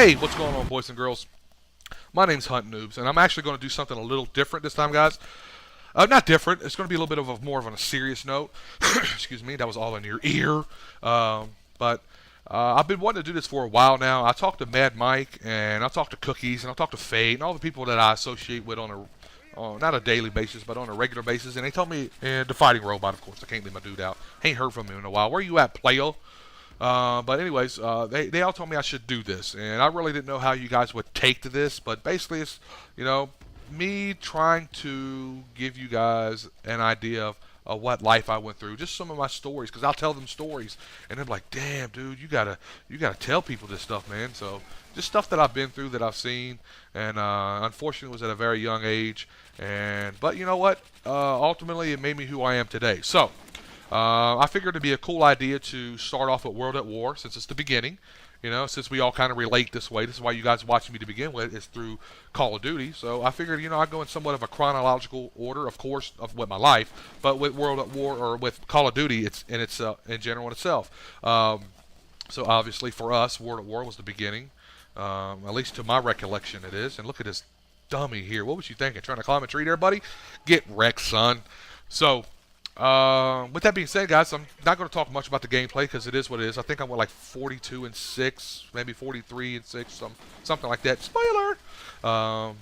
Hey, what's going on, boys and girls? My name's HuntinNoobs, and I'm actually going to do something a little different this time, guys. Not different. It's going to be a little bit of more of on a serious note. Excuse me, that was all in your ear. But I've been wanting to do this for a while now. I talked to Mad Mike, and I talked to Cookies, and I talked to Fade, and all the people that I associate with not a daily basis, but on a regular basis. And they told me, and the Fighting Robot, of course, I can't leave my dude out. Ain't heard from him in a while. Where you at, playo? But anyways, they all told me I should do this, and I really didn't know how you guys would take to this. But basically, it's me trying to give you guys an idea of what life I went through, just some of my stories, because I'll tell them stories, and they're like, "Damn, dude, you gotta tell people this stuff, man." So just stuff that I've been through, that I've seen, and unfortunately, it was at a very young age. But you know what? Ultimately, it made me who I am today. So. I figured it'd be a cool idea to start off with World at War, since it's the beginning. Since we all kind of relate this way. This is why you guys are watching me to begin with, is through Call of Duty. So I figured, I'd go in somewhat of a chronological order, of course, with my life, but with World at War, or with Call of Duty, it's in general in itself. So obviously for us, World at War was the beginning, at least to my recollection it is. And look at this dummy here. What was you thinking? Trying to climb a tree there, buddy? Get wrecked, son. So. With that being said, guys, I'm not going to talk much about the gameplay because it is what it is. I think I went like 42-6, maybe 43-6, something like that. Spoiler!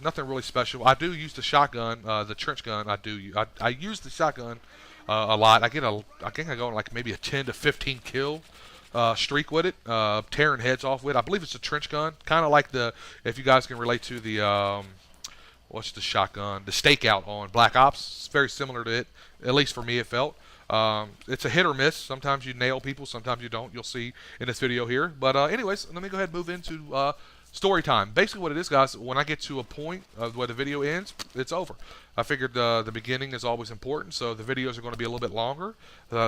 Nothing really special. I do use the shotgun, the trench gun. I use the shotgun a lot. I think I go on like maybe a 10 to 15 kill streak with it, tearing heads off with it. I believe it's a trench gun, kind of like if you guys can relate to the what's the shotgun? The stakeout on Black Ops. It's very similar to it, at least for me it felt. It's a hit or miss. Sometimes you nail people, sometimes you don't. You'll see in this video here. But anyways, let me go ahead and move into story time. Basically what it is, guys, when I get to a point of where the video ends, it's over. I figured the beginning is always important, so the videos are going to be a little bit longer.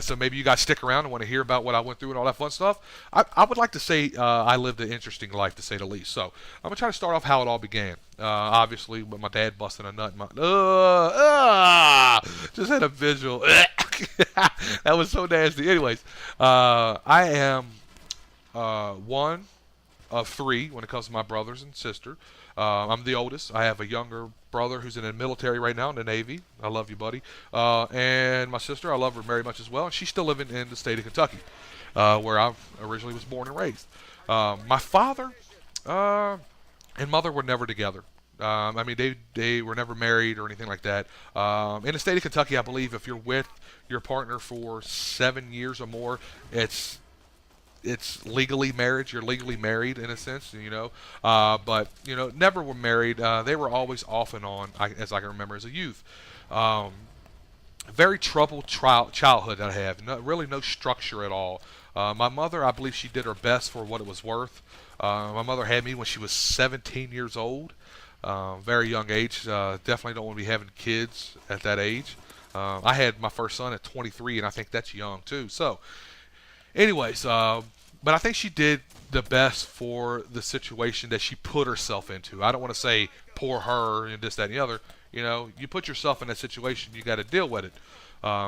So maybe you guys stick around and want to hear about what I went through and all that fun stuff. I would like to say I lived an interesting life, to say the least. So I'm going to try to start off how it all began. Obviously, with my dad busting a nut in my... just had a visual. That was so nasty. Anyways, I am one of three when it comes to my brothers and sister. I'm the oldest. I have a younger brother who's in the military right now in the Navy. I love you, buddy. And my sister, I love her very much as well. And she's still living in the state of Kentucky, where I originally was born and raised. My father and mother were never together. I mean, they were never married or anything like that. In the state of Kentucky, I believe if you're with your partner for 7 years or more, it's legally marriage. You're legally married in a sense, but never were married. They were always off and on, as I can remember as a youth. Very troubled childhood that I have. Really no structure at all. My mother, I believe she did her best for what it was worth. My mother had me when she was 17 years old. Very young age. Definitely don't want to be having kids at that age. I had my first son at 23, and I think that's young too. So, anyways, but I think she did the best for the situation that she put herself into. I don't want to say poor her and this, that, and the other. You put yourself in that situation, you got to deal with it.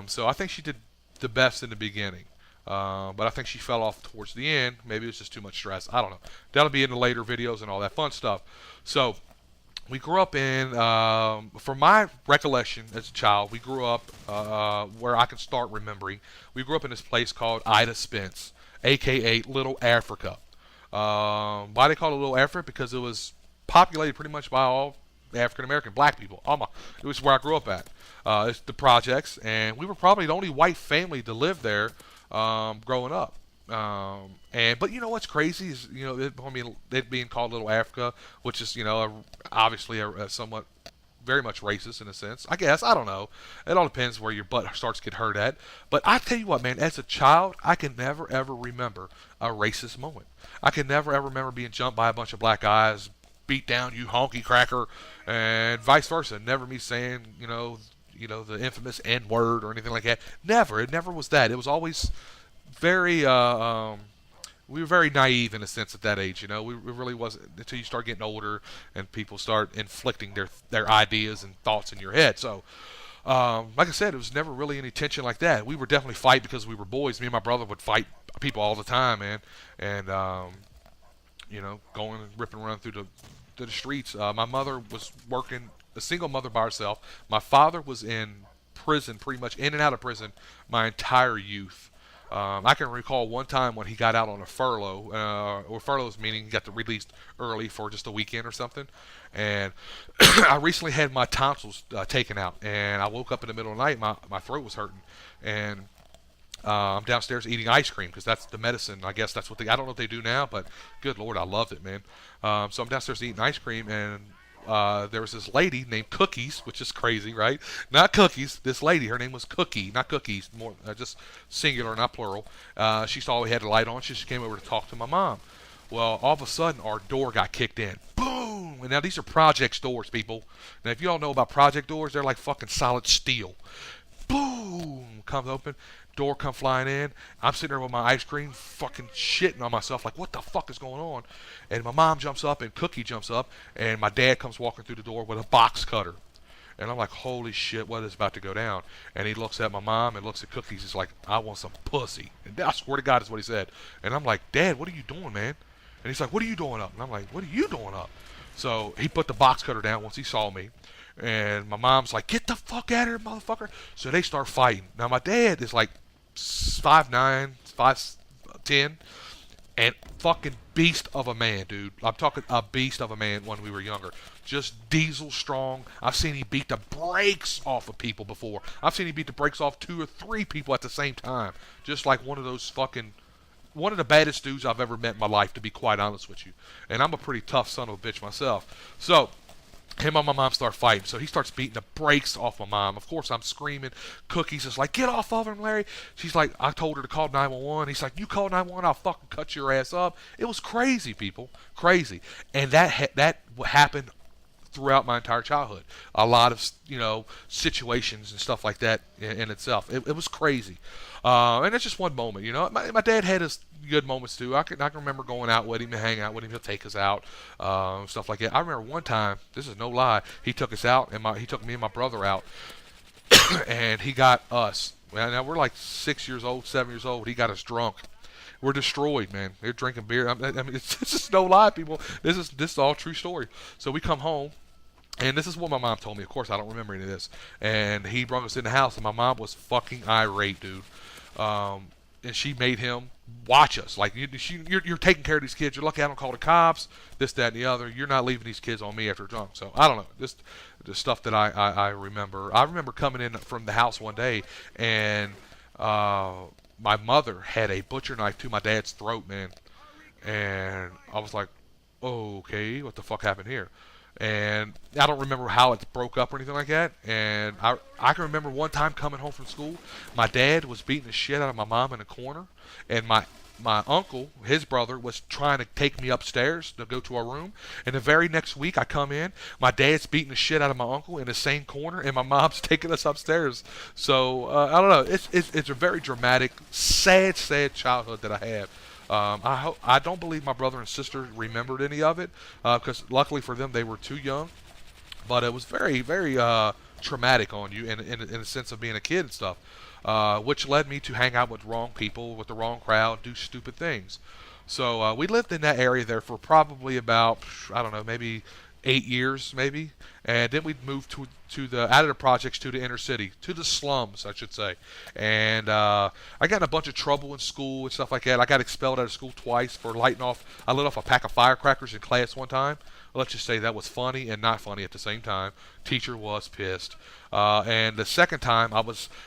So I think she did the best in the beginning. But I think she fell off towards the end. Maybe it was just too much stress. I don't know. That'll be in the later videos and all that fun stuff. So we grew up in, from my recollection as a child, we grew up where I can start remembering. We grew up in this place called Ida Spence, a.k.a. Little Africa. Why they call it Little Africa? Because it was populated pretty much by all African-American black people. It was where I grew up at. It's the projects, and we were probably the only white family to live there growing up. But you know what's crazy is, it being called Little Africa, which is, obviously a somewhat very much racist in a sense. I guess. I don't know. It all depends where your butt starts to get hurt at. But I tell you what, man, as a child, I can never, ever remember a racist moment. I can never, ever remember being jumped by a bunch of black guys, beat down, you honky cracker, and vice versa. Never me saying, the infamous N-word or anything like that. Never. It never was that. It was always very, we were very naive in a sense at that age. We really wasn't until you start getting older and people start inflicting their ideas and thoughts in your head. So, like I said, it was never really any tension like that. We would definitely fight because we were boys. Me and my brother would fight people all the time, man. And going and ripping around through the streets. My mother was working, a single mother by herself. My father was in prison, pretty much in and out of prison, my entire youth. I can recall one time when he got out on a furlough, or furloughs meaning he got released early for just a weekend or something. And I recently had my tonsils taken out, and I woke up in the middle of the night, my throat was hurting, and I'm downstairs eating ice cream because that's the medicine. I guess that's what I don't know what they do now, but good Lord, I loved it, man. So I'm downstairs eating ice cream, and there was this lady named Cookies, which is crazy, right? Not Cookies. This lady, her name was Cookie, not Cookies, more just singular, not plural. She saw we had a light on. She just came over to talk to my mom. Well, all of a sudden, our door got kicked in. Boom! And now these are project doors, people. Now, if you all know about project doors, they're like fucking solid steel. Boom! Comes open. Door come flying in. I'm sitting there with my ice cream, fucking shitting on myself, like, what the fuck is going on? And my mom jumps up, and Cookie jumps up, and my dad comes walking through the door with a box cutter. And I'm like, holy shit, what is about to go down? And he looks at my mom and looks at Cookies. He's like, I want some pussy. And I swear to God, is what he said. And I'm like, Dad, what are you doing, man? And he's like, what are you doing up? And I'm like, what are you doing up? So he put the box cutter down once he saw me. And my mom's like, get the fuck out of here, motherfucker. So they start fighting. Now, my dad is like 5'9", 5'10", and fucking beast of a man, dude. I'm talking a beast of a man when we were younger. Just diesel strong. I've seen him beat the brakes off of people before. I've seen him beat the brakes off 2 or 3 people at the same time. Just like one of the baddest dudes I've ever met in my life, to be quite honest with you. And I'm a pretty tough son of a bitch myself. So him and my mom start fighting. So he starts beating the brakes off my mom. Of course, I'm screaming. Cookie's just like, get off of him, Larry. She's like, I told her to call 911. He's like, you call 911, I'll fucking cut your ass up. It was crazy, people. Crazy. And that happened throughout my entire childhood. A lot of, situations and stuff like that in itself. It was crazy. And it's just one moment, My dad had his good moments too. I can remember going out with him and hang out with him. He'll take us out, stuff like that. I remember one time, this is no lie, he took us out, and he took me and my brother out, and he got us. Well, now we're like 6 years old, 7 years old. He got us drunk. We're destroyed, man. They're drinking beer. I mean, it's just no lie, people. This is all true story. So we come home, and this is what my mom told me. Of course, I don't remember any of this. And he brought us in the house, and my mom was fucking irate, dude. And she made him watch us. Like, you're taking care of these kids. You're lucky I don't call the cops, this, that, and the other. You're not leaving these kids on me after drunk. So, I don't know. This the stuff that I remember. I remember coming in from the house one day, and my mother had a butcher knife to my dad's throat, man. And I was like, oh, okay, what the fuck happened here? And I don't remember how it broke up or anything like that. And I can remember one time coming home from school, my dad was beating the shit out of my mom in a corner, and my uncle, his brother, was trying to take me upstairs to go to our room. And the very next week I come in, my dad's beating the shit out of my uncle in the same corner, and my mom's taking us upstairs. So I don't know. It's a very dramatic, sad childhood that I have. I don't believe my brother and sister remembered any of it, because luckily for them they were too young. But it was very, very traumatic on you in the sense of being a kid and stuff, which led me to hang out with wrong people, with the wrong crowd, do stupid things. So we lived in that area there for probably about, I don't know, maybe 8 years, maybe. And then we'd moved to the out of the projects to the inner city, to the slums, I should say. And I got in a bunch of trouble in school and stuff like that. I got expelled out of school twice for lighting off. I lit off a pack of firecrackers in class one time. Let's just say that was funny and not funny at the same time. Teacher was pissed. And the second time,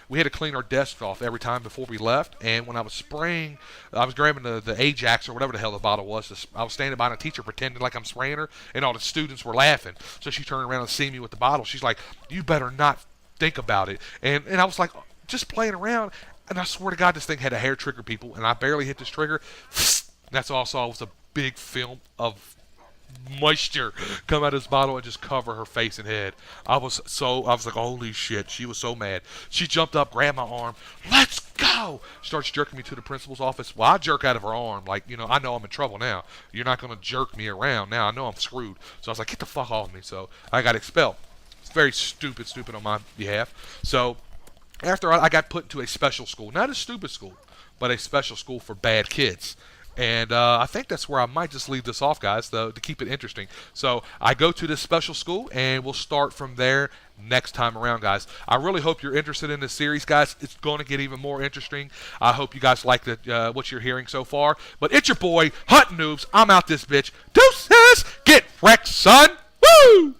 we had to clean our desks off every time before we left. And when I was spraying, I was grabbing the Ajax or whatever the hell the bottle was. I was standing behind a teacher pretending like I'm spraying her, and all the students were laughing. So she turned around and see me with the bottle. She's like, you better not think about it. And I was like, just playing around. And I swear to God, this thing had a hair trigger, people. And I barely hit this trigger. That's all I saw was a big film of moisture come out of this bottle and just cover her face and head. I was like, holy shit. She was so mad. She jumped up, grabbed my arm. Let's go! Starts jerking me to the principal's office. Well, I jerk out of her arm. Like, I know I'm in trouble now. You're not going to jerk me around now. I know I'm screwed. So I was like, get the fuck off me. So I got expelled. It's very stupid on my behalf. So after I got put into a special school, not a stupid school, but a special school for bad kids. And I think that's where I might just leave this off, guys, to keep it interesting. So I go to this special school, and we'll start from there next time around, guys. I really hope you're interested in this series, guys. It's going to get even more interesting. I hope you guys like what you're hearing so far. But it's your boy, HuntinNoobs. I'm out this bitch. Deuces! Get wrecked, son! Woo!